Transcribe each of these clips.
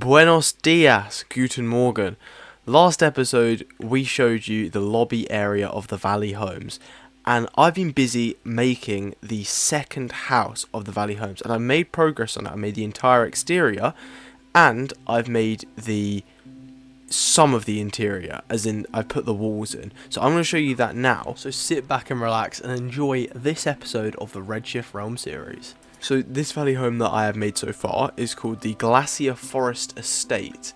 Buenos dias, guten morgen. Last episode, we showed you the lobby area of the Valley Homes, and I've been busy making the second house of the Valley Homes, and I made progress on it. I made the entire exterior, and I've made some of the interior, as in I put the walls in. So I'm going to show you that now. So sit back and relax and enjoy this episode of the Redshift Realm series. So this valley home that I have made so far is called the Glacier Forest Estate.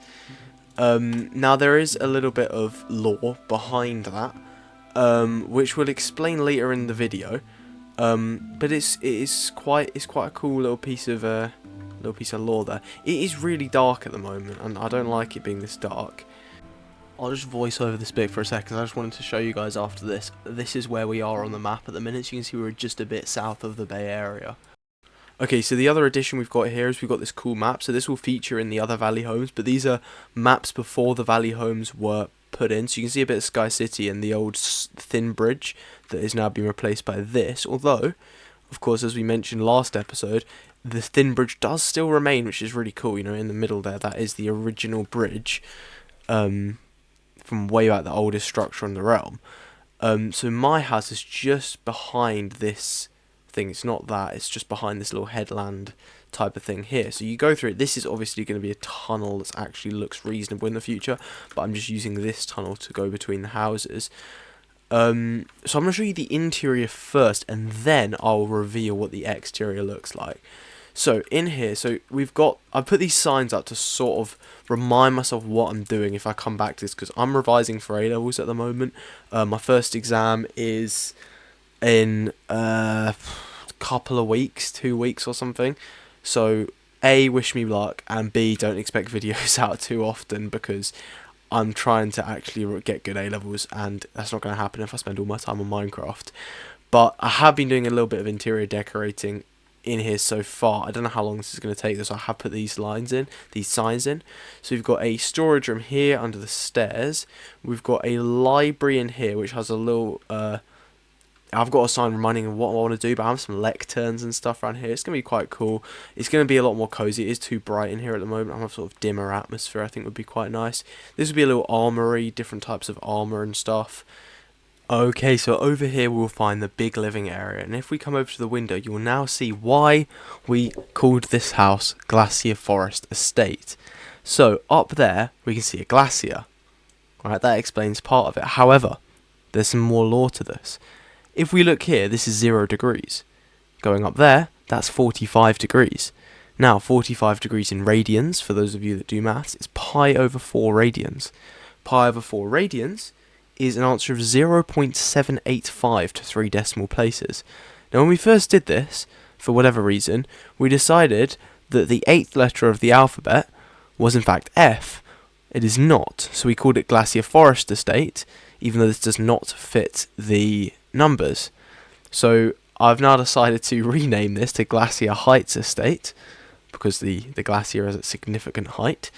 Now there is a little bit of lore behind that, which we'll explain later in the video. But it's quite a cool little piece of lore there. It is really dark at the moment, and I don't like it being this dark. I'll just voice over this bit for a second. I just wanted to show you guys after this. This is where we are on the map at the minute. So you can see we're just a bit south of the Bay Area. Okay, so the other addition we've got here is we've got this cool map. So this will feature in the other Valley Homes, but these are maps before the Valley Homes were put in. So you can see a bit of Sky City and the old thin bridge that is now being replaced by this. Although, of course, as we mentioned last episode, the thin bridge does still remain, which is really cool. You know, in the middle there, that is the original bridge from way back, the oldest structure in the realm. So my house is just behind this thing. It's not that, it's just behind this little headland type of thing here. So you go through it. This is obviously going to be a tunnel that actually looks reasonable in the future, but I'm just using this tunnel to go between the houses. So I'm going to show you the interior first, and then I'll reveal what the exterior looks like. So in here, I put these signs up to sort of remind myself what I'm doing if I come back to this, because I'm revising for A-levels at the moment. My first exam is in a couple of weeks, 2 weeks or something. So A, wish me luck, and B, don't expect videos out too often, because I'm trying to actually get good A-levels, and that's not going to happen if I spend all my time on Minecraft. But I have been doing a little bit of interior decorating in here so far. I don't know how long this is going to take, so I have put these signs in. So we've got a storage room here under the stairs. We've got a library in here, which has a little I've got a sign reminding of what I want to do, but I have some lecterns and stuff around here. It's going to be quite cool. It's going to be a lot more cozy. It is too bright in here at the moment. I have a sort of dimmer atmosphere I think would be quite nice. This would be a little armoury, different types of armour and stuff. Okay, so over here we'll find the big living area, and if we come over to the window, you will now see why we called this house Glacier Forest Estate. So up there we can see a glacier. Alright, that explains part of it. However, there's some more lore to this. If we look here, this is 0 degrees. Going up there, that's 45 degrees. Now, 45 degrees in radians, for those of you that do maths, is pi over 4 radians. Pi over 4 radians is an answer of 0.785 to 3 decimal places. Now, when we first did this, for whatever reason, we decided that the 8th letter of the alphabet was in fact F. It is not, so we called it Glacier Forest Estate, even though this does not fit the numbers. So I've now decided to rename this to Glacier Heights Estate, because the glacier is at significant height.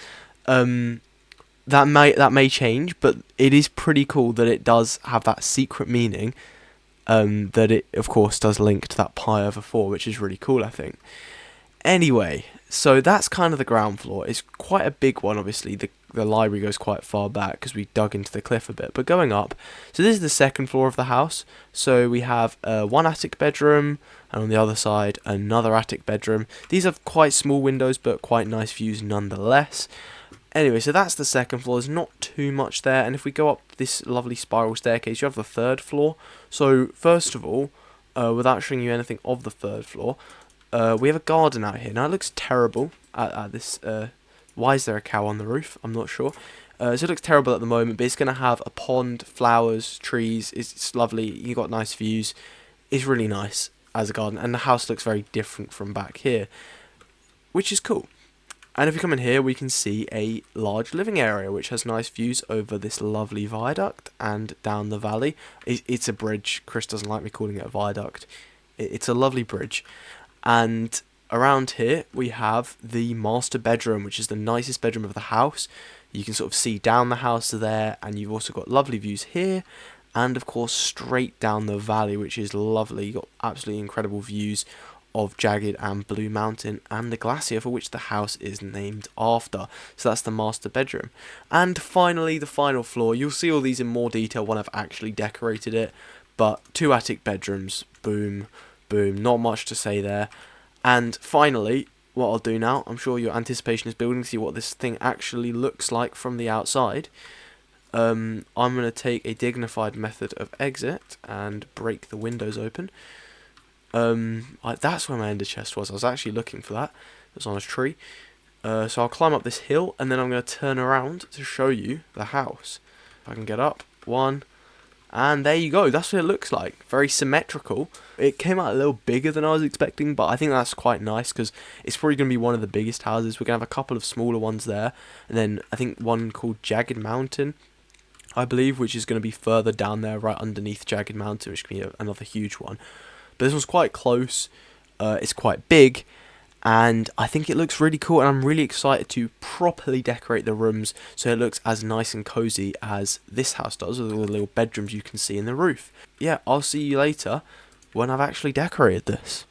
That may change, but it is pretty cool that it does have that secret meaning, that it of course does link to that pi over 4, which is really cool, I think. Anyway, so that's kind of the ground floor. It's quite a big one, obviously. The library goes quite far back because we dug into the cliff a bit. But going up, so this is the second floor of the house. So we have one attic bedroom, and on the other side another attic bedroom. These have quite small windows, but quite nice views nonetheless. Anyway, so that's the second floor. There's not too much there. And if we go up this lovely spiral staircase, you have the third floor. So first of all, without showing you anything of the third floor, we have a garden out here. Now it looks terrible at this. Why is there a cow on the roof? I'm not sure. So it looks terrible at the moment, but it's going to have a pond, flowers, trees. It's lovely. You got nice views. It's really nice as a garden, and the house looks very different from back here, which is cool. And if we come in here, we can see a large living area, which has nice views over this lovely viaduct and down the valley. It's a bridge. Chris doesn't like me calling it a viaduct. It's a lovely bridge. And around here, we have the master bedroom, which is the nicest bedroom of the house. You can sort of see down the house there, and you've also got lovely views here, and of course straight down the valley, which is lovely. You've got absolutely incredible views of Jagged and Blue Mountain and the glacier for which the house is named after. So that's the master bedroom. And finally, the final floor. You'll see all these in more detail when I've actually decorated it, but 2 attic bedrooms, boom, boom, not much to say there. And finally, what I'll do now, I'm sure your anticipation is building to see what this thing actually looks like from the outside. I'm going to take a dignified method of exit and break the windows open. That's where my ender chest was. I was actually looking for that. It was on a tree. So I'll climb up this hill, and then I'm going to turn around to show you the house. If I can get up. 1. And there you go. That's what it looks like. Very symmetrical. It came out a little bigger than I was expecting, but I think that's quite nice because it's probably going to be one of the biggest houses. We're going to have a couple of smaller ones there. And then I think one called Jagged Mountain, I believe, which is going to be further down there, right underneath Jagged Mountain, which can be another huge one. But this one's quite close. It's quite big. And I think it looks really cool, and I'm really excited to properly decorate the rooms so it looks as nice and cozy as this house does, with all the little bedrooms you can see in the roof. Yeah, I'll see you later when I've actually decorated this.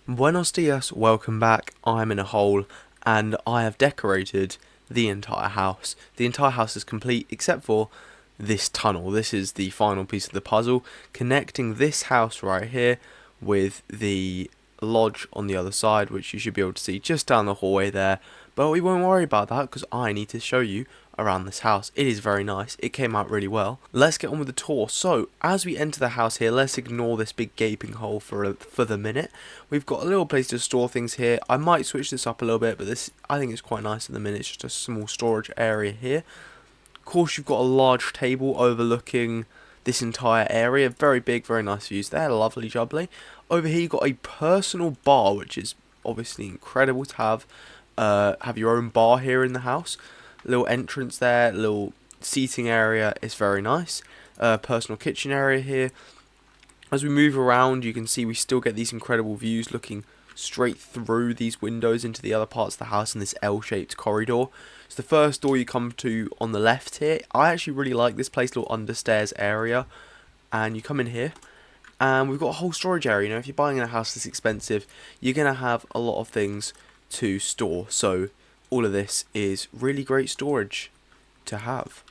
Buenos dias, welcome back. I'm in a hole, and I have decorated the entire house. The entire house is complete except for this tunnel. This is the final piece of the puzzle, connecting this house right here with the lodge on the other side, which you should be able to see just down the hallway there. But we won't worry about that because I need to show you around this house. It is very nice. It came out really well. Let's get on with the tour. So as we enter the house here, let's ignore this big gaping hole for the minute. We've got a little place to store things here. I might switch this up a little bit, but this, I think, it's quite nice at the minute. It's just a small storage area here. Of course, you've got a large table overlooking this entire area. Very big, very nice views there. Lovely jubbly. Over here, you've got a personal bar, which is obviously incredible to have. Have your own bar here in the house. Little entrance there, little seating area. It's very nice. Personal kitchen area here. As we move around, you can see we still get these incredible views looking straight through these windows into the other parts of the house in this L-shaped corridor. So the first door you come to on the left here, I actually really like this place, little understairs area. And you come in here, and we've got a whole storage area. You know, if you're buying a house this expensive, you're going to have a lot of things to store. So all of this is really great storage to have.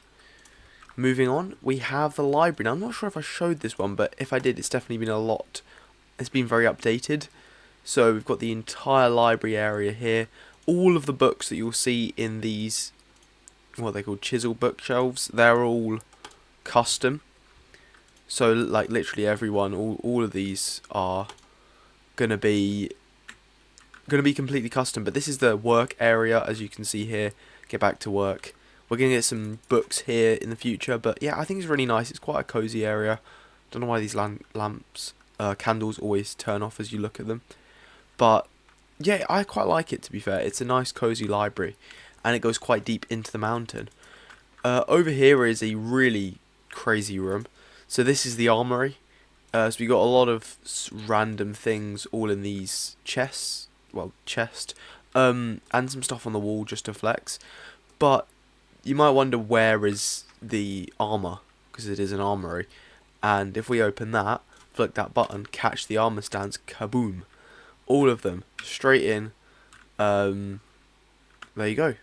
Moving on, we have the library. Now, I'm not sure if I showed this one, but if I did, it's definitely been a lot. It's been very updated. So we've got the entire library area here. All of the books that you'll see in these, what they call chisel bookshelves, they're all custom. So like literally everyone, all of these are gonna be completely custom. But this is the work area, as you can see here. Get back to work. We're gonna get some books here in the future, but yeah, I think it's really nice. It's quite a cozy area. Don't know why these candles always turn off as you look at them. But yeah, I quite like it, to be fair. It's a nice cozy library, and it goes quite deep into the mountain. Over here is a really crazy room. So this is the armoury. So we got a lot of random things all in these chests. Well, and some stuff on the wall just to flex. But you might wonder, where is the armour? Because it is an armoury. And if we open that, flick that button, catch the armour stands, kaboom. All of them straight in. There you go.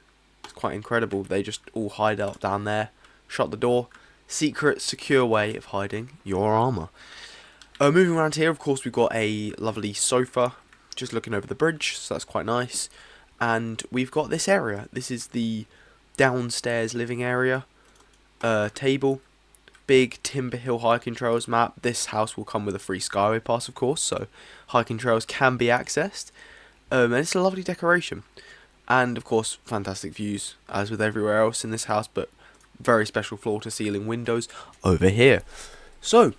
It's quite incredible. They just all hide out down there. Shut the door. Secret, secure way of hiding your armour. Moving around here, of course, we've got a lovely sofa just looking over the bridge, so that's quite nice. And we've got this area. This is the downstairs living area. Table. Big Timber Hill hiking trails map. This house will come with a free Skyway pass, of course, so hiking trails can be accessed. And it's a lovely decoration. And, of course, fantastic views, as with everywhere else in this house, but very special floor-to-ceiling windows over here. So,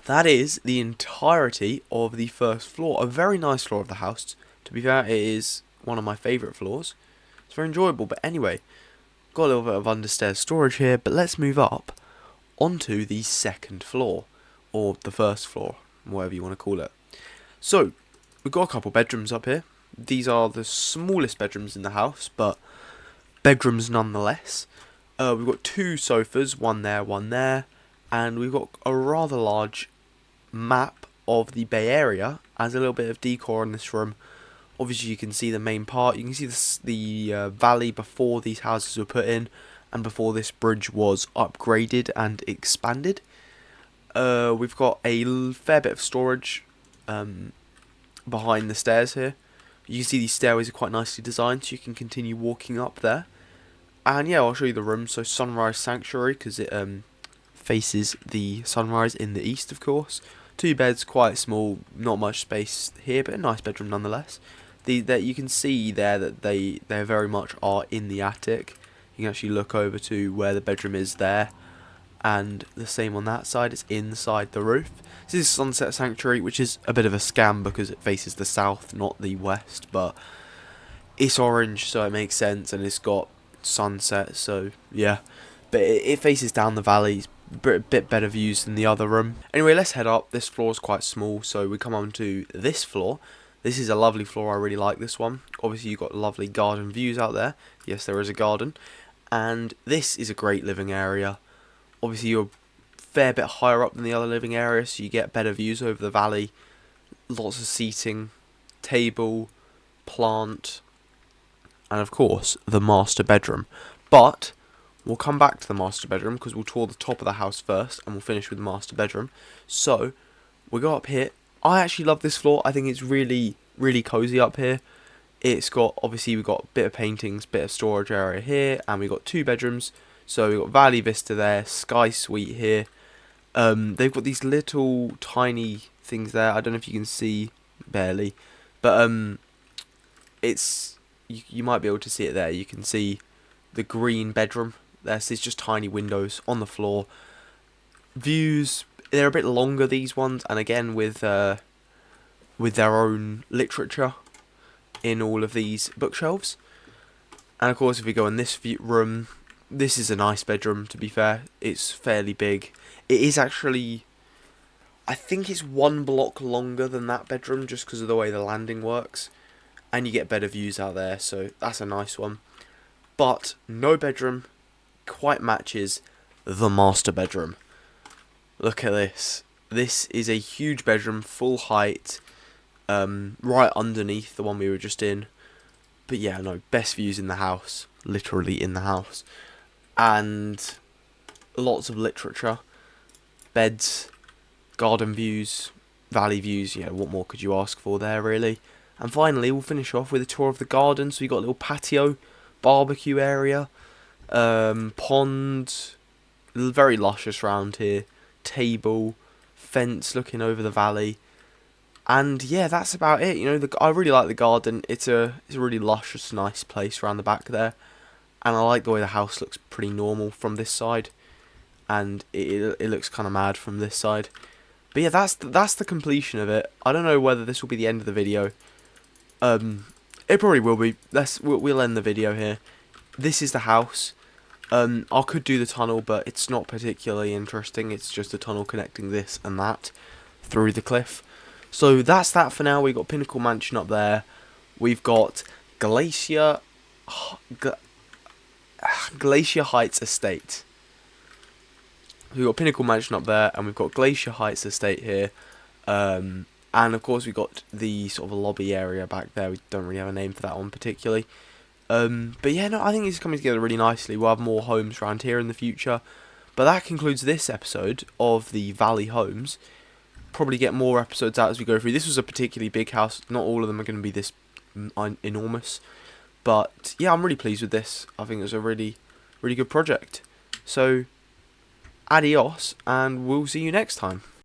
that is the entirety of the first floor. A very nice floor of the house. To be fair, it is one of my favourite floors. It's very enjoyable, but anyway, got a little bit of understairs storage here, but let's move up onto the second floor, or the first floor, whatever you want to call it. So, we've got a couple bedrooms up here. These are the smallest bedrooms in the house, but bedrooms nonetheless. We've got 2 sofas, one there, and we've got a rather large map of the Bay Area as a little bit of decor in this room. Obviously, you can see the main part. You can see the valley before these houses were put in, and before this bridge was upgraded and expanded. We've got a fair bit of storage behind the stairs here. You can see these stairways are quite nicely designed, so you can continue walking up there. And yeah, I'll show you the room. So Sunrise Sanctuary, because it faces the sunrise in the east, of course. 2 beds, quite small, not much space here, but a nice bedroom nonetheless. That you can see there that they very much are in the attic. You can actually look over to where the bedroom is there, and the same on that side. It's inside the roof. This is Sunset Sanctuary, which is a bit of a scam because it faces the south, not the west, but it's orange, so it makes sense, and it's got sunset, so yeah. But it faces down the valley, a bit better views than the other room. Anyway, let's head up. This floor is quite small, so we come on to this floor. This is a lovely floor. I really like this one. Obviously, you've got lovely garden views out there. Yes, there is a garden. And this is a great living area. Obviously, you're a fair bit higher up than the other living area, so you get better views over the valley. Lots of seating, table, plant, and of course, the master bedroom. But we'll come back to the master bedroom because we'll tour the top of the house first, and we'll finish with the master bedroom. So, we go up here. I actually love this floor. I think it's really, really cozy up here. It's got, obviously, we've got a bit of paintings, bit of storage area here, and we've got 2 bedrooms. So we've got Valley Vista there, Sky Suite here. They've got these little tiny things there. I don't know if you can see, barely, but it's you might be able to see it there. You can see the green bedroom. There's just tiny windows on the floor. Views, they're a bit longer, these ones, and again with their own literature in all of these bookshelves. And of course, if we go in this room, this is a nice bedroom, to be fair. It's fairly big. It is actually, I think it's 1 block longer than that bedroom, just because of the way the landing works. And you get better views out there, so that's a nice one. But no bedroom quite matches the master bedroom. Look at this. This is a huge bedroom, full height, right underneath the one we were just in. But yeah, no, best views in the house, literally in the house. And lots of literature, beds, garden views, valley views. Yeah, what more could you ask for there, really? And finally, we'll finish off with a tour of the garden. So we got a little patio, barbecue area, pond, very luscious round here, table, fence looking over the valley. And yeah, that's about it. You know, I really like the garden. It's a really luscious, nice place around the back there. And I like the way the house looks pretty normal from this side, and it looks kind of mad from this side. But yeah, that's the completion of it. I don't know whether this will be the end of the video. It probably will be. We'll end the video here. This is the house. I could do the tunnel, but it's not particularly interesting. It's just a tunnel connecting this and that through the cliff. So that's that for now. We've got Pinnacle Mansion up there. We've got Glacier Heights Estate. We've got Pinnacle Mansion up there, and we've got Glacier Heights Estate here. And of course we've got the sort of lobby area back there. We don't really have a name for that one particularly. But yeah, no, I think it's coming together really nicely. We'll have more homes around here in the future. But that concludes this episode of the Valley Homes. Probably get more episodes out as we go through. This was a particularly big house. Not all of them are going to be this enormous. But yeah, I'm really pleased with this. I think it was a really, really good project. So, adios, and we'll see you next time.